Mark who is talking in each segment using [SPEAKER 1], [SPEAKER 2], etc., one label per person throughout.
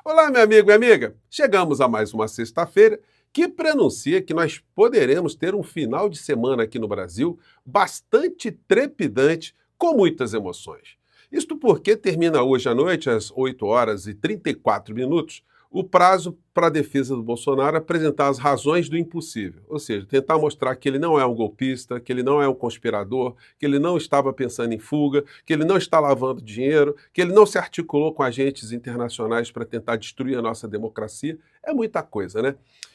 [SPEAKER 1] Olá, meu amigo e amiga! Chegamos a mais uma sexta-feira que prenuncia que nós poderemos ter um final de semana aqui no Brasil bastante trepidante, com muitas emoções. Isto porque termina hoje à noite, às 8 horas e 34 minutos, o prazo para a defesa do Bolsonaro apresentar as razões do impossível, ou seja, tentar mostrar que ele não é um golpista, que ele não é um conspirador, que ele não estava pensando em fuga, que ele não está lavando dinheiro, que ele não se articulou com agentes internacionais para tentar destruir a nossa democracia. É muita coisa, né?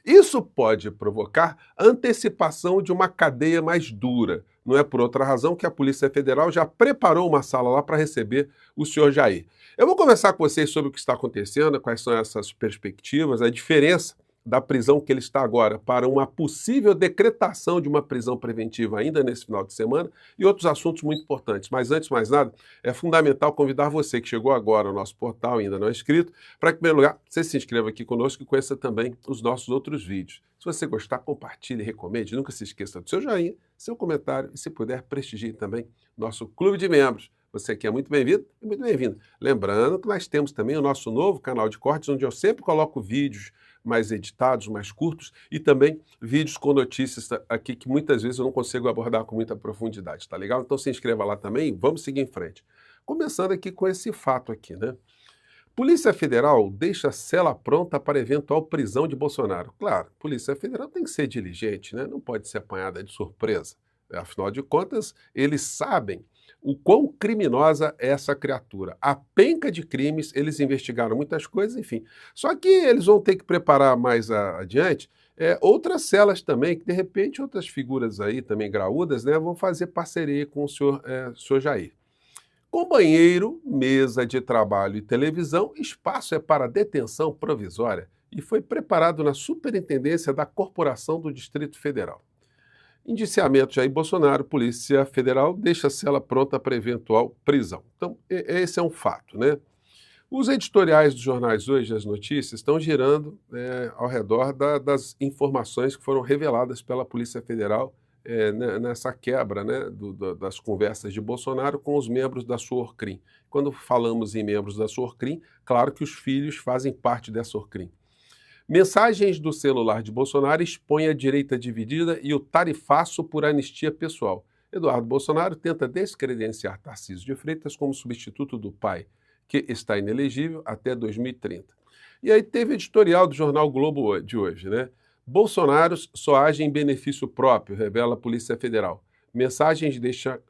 [SPEAKER 1] Isso pode provocar antecipação de uma cadeia mais dura. Não é por outra razão que a Polícia Federal já preparou uma sala lá para receber o senhor Jair. Eu vou conversar com vocês sobre o que está acontecendo, quais são essas perspectivas, a diferença da prisão que ele está agora para uma possível decretação de uma prisão preventiva ainda nesse final de semana e outros assuntos muito importantes. Mas antes de mais nada, é fundamental convidar você que chegou agora ao nosso portal e ainda não é inscrito, para, em primeiro lugar, você se inscreva aqui conosco e conheça também os nossos outros vídeos. Se você gostar, compartilhe, recomende, nunca se esqueça do seu joinha, seu comentário e, se puder, prestigie também nosso clube de membros. Você aqui é muito bem-vindo e muito bem-vindo. Lembrando que nós temos também o nosso novo canal de cortes, onde eu sempre coloco vídeos mais editados, mais curtos, e também vídeos com notícias aqui que muitas vezes eu não consigo abordar com muita profundidade, tá legal? Então se inscreva lá também e vamos seguir em frente. Começando aqui com esse fato aqui, né? Polícia Federal deixa cela pronta para eventual prisão de Bolsonaro. Claro, Polícia Federal tem que ser diligente, né? Não pode ser apanhada de surpresa. Afinal de contas, eles sabem o quão criminosa é essa criatura. A penca de crimes, eles investigaram muitas coisas, enfim. Só que eles vão ter que preparar mais adiante outras celas também, que de repente outras figuras aí também graúdas, né, vão fazer parceria com o senhor Jair. Com banheiro, mesa de trabalho e televisão, espaço é para detenção provisória e foi preparado na Superintendência da Corporação do Distrito Federal. Indiciamento Jair Bolsonaro, Polícia Federal deixa a cela pronta para eventual prisão. Então, esse é um fato, né? Os editoriais dos jornais hoje, as notícias, estão girando ao redor das informações que foram reveladas pela Polícia Federal nessa quebra, né, das conversas de Bolsonaro com os membros da sua Orcrim. Quando falamos em membros da sua Orcrim, claro que os filhos fazem parte dessa Orcrim. Mensagens do celular de Bolsonaro expõem a direita dividida e o tarifaço por anistia pessoal. Eduardo Bolsonaro tenta descredenciar Tarcísio de Freitas como substituto do pai, que está inelegível até 2030. E aí teve editorial do jornal Globo de hoje, né? Bolsonaro só age em benefício próprio, revela a Polícia Federal. Mensagens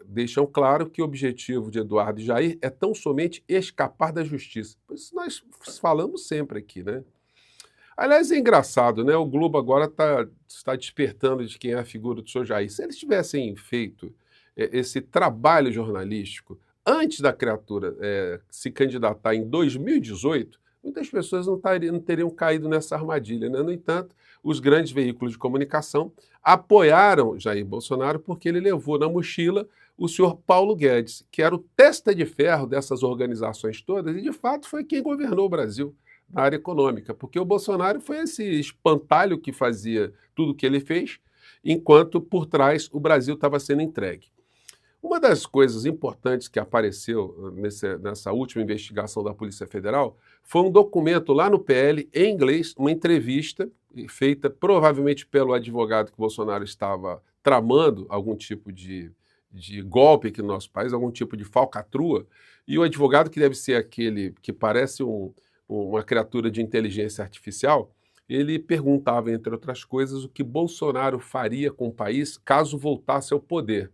[SPEAKER 1] deixam claro que o objetivo de Eduardo e Jair é tão somente escapar da justiça. Isso nós falamos sempre aqui, né? Aliás, é engraçado, né? O Globo agora está despertando de quem é a figura do senhor Jair. Se eles tivessem feito esse trabalho jornalístico antes da criatura se candidatar em 2018, muitas pessoas não teriam caído nessa armadilha, né? No entanto, os grandes veículos de comunicação apoiaram Jair Bolsonaro porque ele levou na mochila o senhor Paulo Guedes, que era o testa de ferro dessas organizações todas e, de fato, foi quem governou o Brasil na área econômica, porque o Bolsonaro foi esse espantalho que fazia tudo o que ele fez, enquanto por trás o Brasil estava sendo entregue. Uma das coisas importantes que apareceu nessa última investigação da Polícia Federal foi um documento lá no PL, em inglês, uma entrevista feita provavelmente pelo advogado que o Bolsonaro estava tramando algum tipo de golpe aqui no nosso país, algum tipo de falcatrua, e o advogado, que deve ser aquele que parece uma criatura de inteligência artificial, ele perguntava, entre outras coisas, o que Bolsonaro faria com o país caso voltasse ao poder.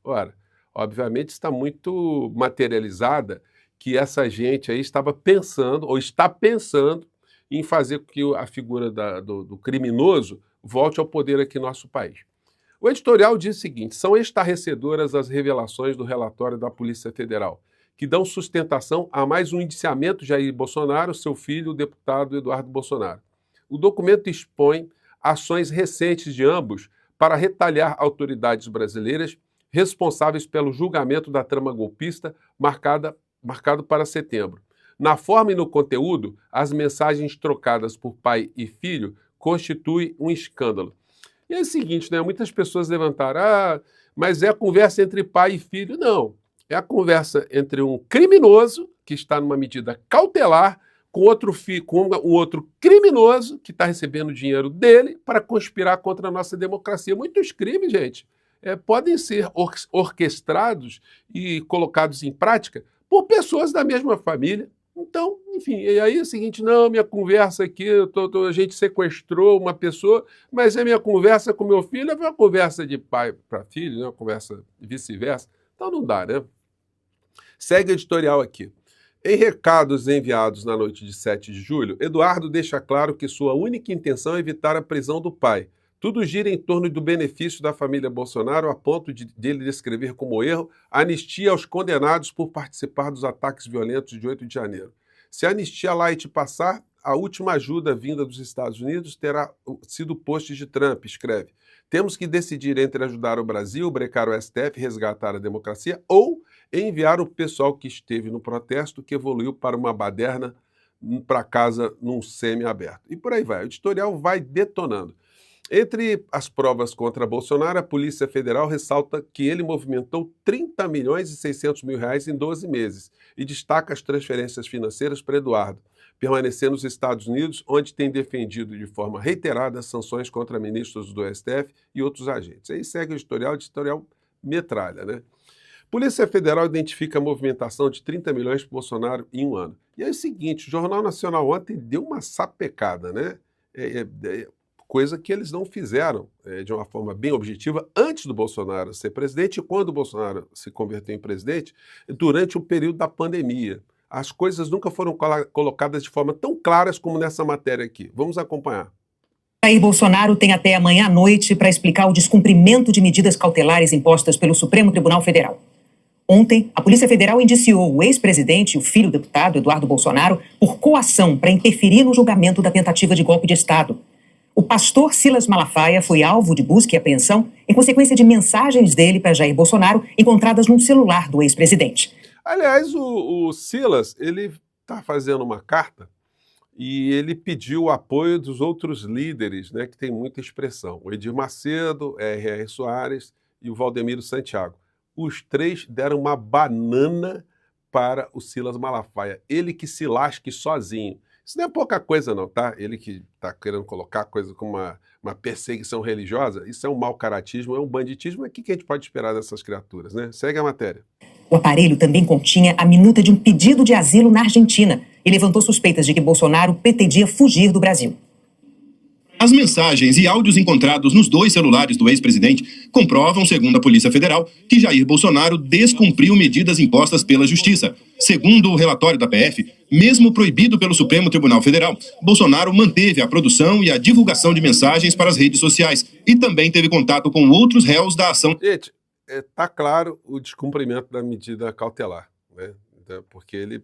[SPEAKER 1] Ora, obviamente está muito materializada que essa gente aí estava pensando, ou está pensando, em fazer com que a figura do criminoso volte ao poder aqui no nosso país. O editorial diz o seguinte: são estarrecedoras as revelações do relatório da Polícia Federal, que dão sustentação a mais um indiciamento de Jair Bolsonaro, seu filho, o deputado Eduardo Bolsonaro. O documento expõe ações recentes de ambos para retalhar autoridades brasileiras responsáveis pelo julgamento da trama golpista marcado para setembro. Na forma e no conteúdo, as mensagens trocadas por pai e filho constituem um escândalo. E é o seguinte, né? Muitas pessoas levantaram, mas é a conversa entre pai e filho. Não. É a conversa entre um criminoso, que está numa medida cautelar, com um outro criminoso que está recebendo dinheiro dele para conspirar contra a nossa democracia. Muitos crimes, gente, podem ser orquestrados e colocados em prática por pessoas da mesma família. Então, enfim, e aí é o seguinte, não, minha conversa aqui, a gente sequestrou uma pessoa, mas a minha conversa com meu filho é uma conversa de pai para filho, né, uma conversa vice-versa. Então não dá, né? Segue o editorial aqui. Em recados enviados na noite de 7 de julho, Eduardo deixa claro que sua única intenção é evitar a prisão do pai. Tudo gira em torno do benefício da família Bolsonaro, a ponto de ele descrever como erro a anistia aos condenados por participar dos ataques violentos de 8 de janeiro. Se a anistia light passar, a última ajuda vinda dos Estados Unidos terá sido post de Trump, escreve. Temos que decidir entre ajudar o Brasil, brecar o STF, resgatar a democracia ou enviar o pessoal que esteve no protesto, que evoluiu para uma baderna, para casa num semi-aberto. E por aí vai. O editorial vai detonando. Entre as provas contra Bolsonaro, a Polícia Federal ressalta que ele movimentou 30 milhões e 600 mil reais em 12 meses e destaca as transferências financeiras para Eduardo, permanecendo nos Estados Unidos, onde tem defendido de forma reiterada sanções contra ministros do STF e outros agentes. Aí segue o editorial metralha, né? Polícia Federal identifica a movimentação de 30 milhões para Bolsonaro em um ano. E é o seguinte, o Jornal Nacional ontem deu uma sapecada, né? Coisa que eles não fizeram de uma forma bem objetiva antes do Bolsonaro ser presidente e quando o Bolsonaro se converteu em presidente, durante o período da pandemia. As coisas nunca foram colocadas de forma tão claras como nessa matéria aqui. Vamos acompanhar.
[SPEAKER 2] Jair Bolsonaro tem até amanhã à noite para explicar o descumprimento de medidas cautelares impostas pelo Supremo Tribunal Federal. Ontem, a Polícia Federal indiciou o ex-presidente e o filho do deputado, Eduardo Bolsonaro, por coação para interferir no julgamento da tentativa de golpe de Estado. O pastor Silas Malafaia foi alvo de busca e apreensão em consequência de mensagens dele para Jair Bolsonaro encontradas num celular do ex-presidente.
[SPEAKER 1] Aliás, o Silas, ele está fazendo uma carta e ele pediu o apoio dos outros líderes, né, que tem muita expressão. O Edir Macedo, R.R. Soares e o Valdemiro Santiago. Os três deram uma banana para o Silas Malafaia. Ele que se lasque sozinho. Isso não é pouca coisa não, tá? Ele que está querendo colocar a coisa como uma perseguição religiosa, isso é um mau caratismo, é um banditismo. O que a gente pode esperar dessas criaturas, né? Segue a matéria.
[SPEAKER 2] O aparelho também continha a minuta de um pedido de asilo na Argentina e levantou suspeitas de que Bolsonaro pretendia fugir do Brasil.
[SPEAKER 3] As mensagens e áudios encontrados nos dois celulares do ex-presidente comprovam, segundo a Polícia Federal, que Jair Bolsonaro descumpriu medidas impostas pela Justiça. Segundo o relatório da PF, mesmo proibido pelo Supremo Tribunal Federal, Bolsonaro manteve a produção e a divulgação de mensagens para as redes sociais e também teve contato com outros réus da ação.
[SPEAKER 1] Gente, está claro o descumprimento da medida cautelar, né? Porque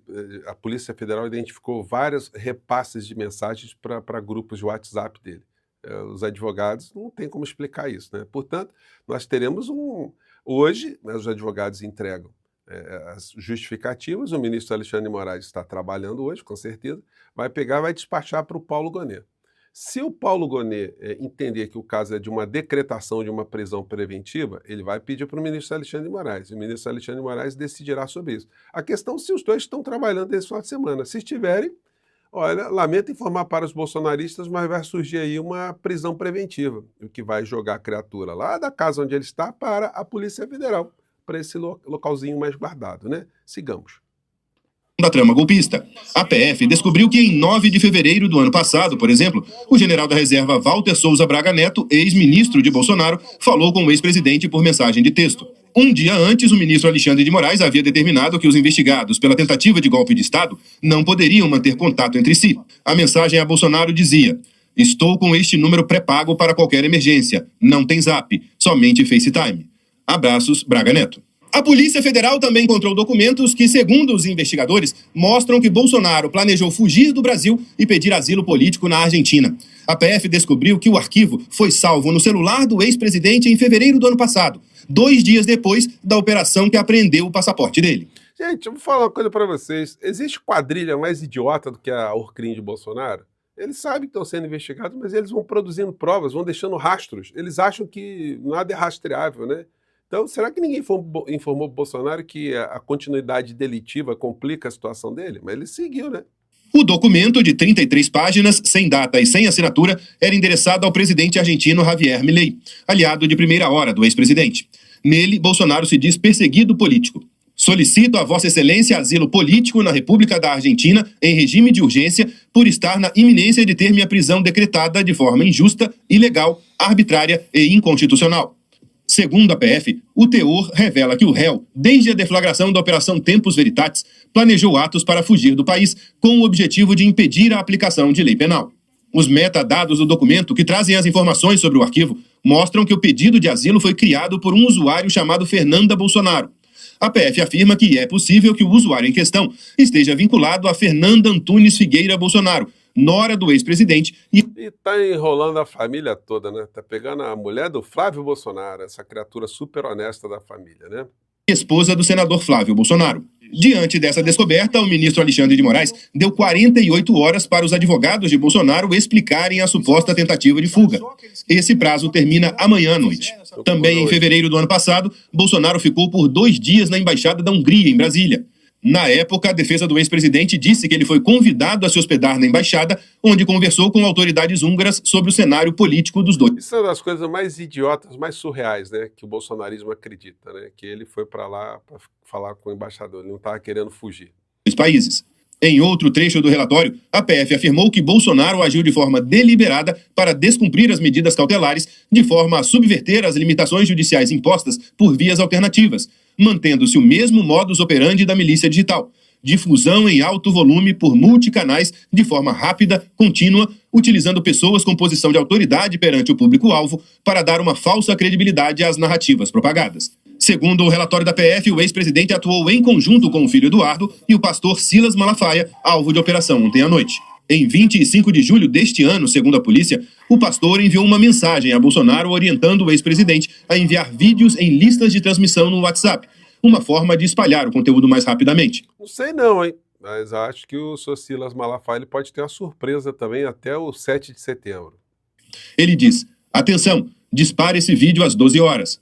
[SPEAKER 1] a Polícia Federal identificou vários repasses de mensagens para grupos de WhatsApp dele. Os advogados não têm como explicar isso, né? Portanto, nós teremos hoje, né, os advogados entregam as justificativas, o ministro Alexandre de Moraes está trabalhando hoje, com certeza, vai despachar para o Paulo Gonet. Se o Paulo Gonet entender que o caso é de uma decretação de uma prisão preventiva, ele vai pedir para o ministro Alexandre de Moraes. E o ministro Alexandre de Moraes decidirá sobre isso. A questão é se os dois estão trabalhando esse final de semana. Se estiverem, olha, lamento informar para os bolsonaristas, mas vai surgir aí uma prisão preventiva, o que vai jogar a criatura lá da casa onde ele está para a Polícia Federal, para esse localzinho mais guardado, né? Sigamos.
[SPEAKER 3] Da trama golpista. A PF descobriu que em 9 de fevereiro do ano passado, por exemplo, o general da reserva Walter Souza Braga Neto, ex-ministro de Bolsonaro, falou com o ex-presidente por mensagem de texto. Um dia antes, o ministro Alexandre de Moraes havia determinado que os investigados pela tentativa de golpe de Estado não poderiam manter contato entre si. A mensagem a Bolsonaro dizia: "Estou com este número pré-pago para qualquer emergência. Não tem zap, somente FaceTime. Abraços, Braga Neto." A Polícia Federal também encontrou documentos que, segundo os investigadores, mostram que Bolsonaro planejou fugir do Brasil e pedir asilo político na Argentina. A PF descobriu que o arquivo foi salvo no celular do ex-presidente em fevereiro do ano passado, 2 dias depois da operação que apreendeu o passaporte dele.
[SPEAKER 1] Gente, eu vou falar uma coisa para vocês. Existe quadrilha mais idiota do que a Orcrim de Bolsonaro? Eles sabem que estão sendo investigados, mas eles vão produzindo provas, vão deixando rastros. Eles acham que nada é rastreável, né? Então, será que ninguém informou o Bolsonaro que a continuidade delitiva complica a situação dele? Mas ele seguiu, né?
[SPEAKER 3] O documento, de 33 páginas, sem data e sem assinatura, era endereçado ao presidente argentino Javier Milei, aliado de primeira hora do ex-presidente. Nele, Bolsonaro se diz perseguido político. Solicito a Vossa Excelência asilo político na República da Argentina em regime de urgência por estar na iminência de ter minha prisão decretada de forma injusta, ilegal, arbitrária e inconstitucional. Segundo a PF, o teor revela que o réu, desde a deflagração da Operação Tempus Veritatis, planejou atos para fugir do país com o objetivo de impedir a aplicação de lei penal. Os metadados do documento, que trazem as informações sobre o arquivo, mostram que o pedido de asilo foi criado por um usuário chamado Fernanda Bolsonaro. A PF afirma que é possível que o usuário em questão esteja vinculado a Fernanda Antunes Figueira Bolsonaro, nora do ex-presidente.
[SPEAKER 1] E tá enrolando a família toda, né? Tá pegando a mulher do Flávio Bolsonaro, essa criatura super honesta da família, né?
[SPEAKER 3] Esposa do senador Flávio Bolsonaro. Diante dessa descoberta, o ministro Alexandre de Moraes deu 48 horas para os advogados de Bolsonaro explicarem a suposta tentativa de fuga. Esse prazo termina amanhã à noite. Também em fevereiro do ano passado, Bolsonaro ficou por 2 dias na Embaixada da Hungria, em Brasília. Na época, a defesa do ex-presidente disse que ele foi convidado a se hospedar na embaixada, onde conversou com autoridades húngaras sobre o cenário político dos dois.
[SPEAKER 1] Isso é uma das coisas mais idiotas, mais surreais, né, que o bolsonarismo acredita, né, que ele foi para lá para falar com o embaixador, ele não estava querendo fugir.
[SPEAKER 3] Países. Em outro trecho do relatório, a PF afirmou que Bolsonaro agiu de forma deliberada para descumprir as medidas cautelares, de forma a subverter as limitações judiciais impostas por vias alternativas, mantendo-se o mesmo modus operandi da milícia digital: difusão em alto volume por multicanais, de forma rápida, contínua, utilizando pessoas com posição de autoridade perante o público-alvo para dar uma falsa credibilidade às narrativas propagadas. Segundo o relatório da PF, o ex-presidente atuou em conjunto com o filho Eduardo e o pastor Silas Malafaia, alvo de operação ontem à noite. Em 25 de julho deste ano, segundo a polícia, o pastor enviou uma mensagem a Bolsonaro orientando o ex-presidente a enviar vídeos em listas de transmissão no WhatsApp, uma forma de espalhar o conteúdo mais rapidamente.
[SPEAKER 1] Não sei não, hein? Mas acho que o Sr. Silas Malafaia ele pode ter uma surpresa também até o 7 de setembro.
[SPEAKER 3] Ele diz: atenção, dispare esse vídeo às 12 horas.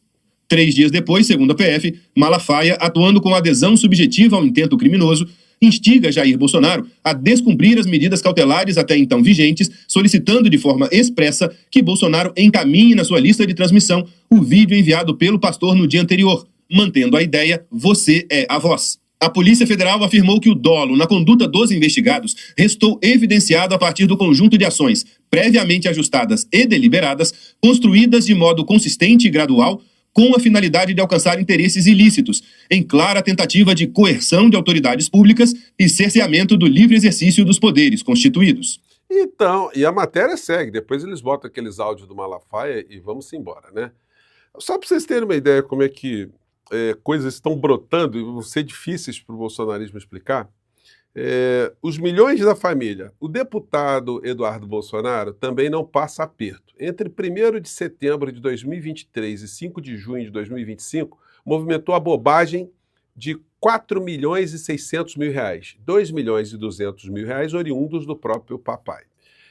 [SPEAKER 3] 3 dias depois, segundo a PF, Malafaia, atuando com adesão subjetiva ao intento criminoso, instiga Jair Bolsonaro a descumprir as medidas cautelares até então vigentes, solicitando de forma expressa que Bolsonaro encaminhe na sua lista de transmissão o vídeo enviado pelo pastor no dia anterior, mantendo a ideia "você é a voz". A Polícia Federal afirmou que o dolo na conduta dos investigados restou evidenciado a partir do conjunto de ações previamente ajustadas e deliberadas, construídas de modo consistente e gradual, com a finalidade de alcançar interesses ilícitos, em clara tentativa de coerção de autoridades públicas e cerceamento do livre exercício dos poderes constituídos.
[SPEAKER 1] Então, e a matéria segue, depois eles botam aqueles áudios do Malafaia e vamos embora, né? Só para vocês terem uma ideia como é que coisas estão brotando e vão ser difíceis para o bolsonarismo explicar, os milhões da família, o deputado Eduardo Bolsonaro também não passa aperto. Entre 1º de setembro de 2023 e 5 de junho de 2025, movimentou a bobagem de R$4.600.000, R$2.200.000 oriundos do próprio papai.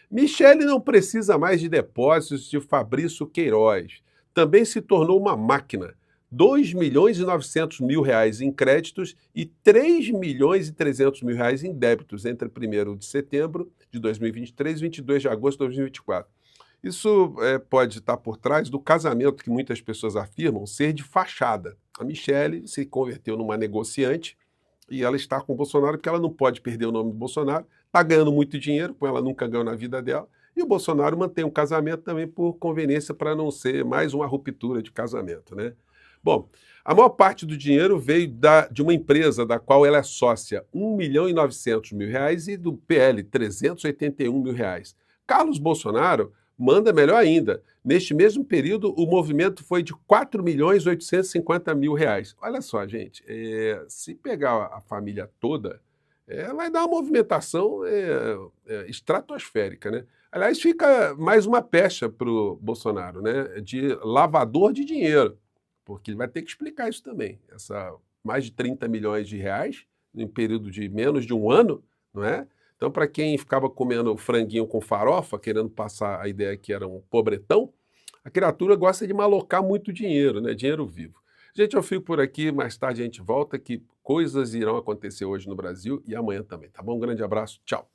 [SPEAKER 1] Michele não precisa mais de depósitos de Fabrício Queiroz. Também se tornou uma máquina. R$2.900.000 em créditos e R$3.300.000 em débitos entre 1º de setembro de 2023 e 22 de agosto de 2024. Isso pode estar por trás do casamento que muitas pessoas afirmam ser de fachada. A Michele se converteu numa negociante e ela está com o Bolsonaro porque ela não pode perder o nome do Bolsonaro, está ganhando muito dinheiro, como ela nunca ganhou na vida dela, e o Bolsonaro mantém um casamento também por conveniência para não ser mais uma ruptura de casamento, né? Bom, a maior parte do dinheiro veio de uma empresa da qual ela é sócia, R$1.900.000 e do PL, R$381.000. Carlos Bolsonaro manda melhor ainda. Neste mesmo período, o movimento foi de R$4.850.000. Olha só, gente, se pegar a família toda, vai dar uma movimentação estratosférica, né? Aliás, fica mais uma pecha para o Bolsonaro, né? De lavador de dinheiro, porque ele vai ter que explicar isso também. Mais de 30 milhões de reais em um período de menos de um ano, não é? Então, para quem ficava comendo franguinho com farofa, querendo passar a ideia que era um pobretão, a criatura gosta de malocar muito dinheiro, né? Dinheiro vivo. Gente, eu fico por aqui, mais tarde a gente volta, que coisas irão acontecer hoje no Brasil e amanhã também, tá bom? Um grande abraço, tchau.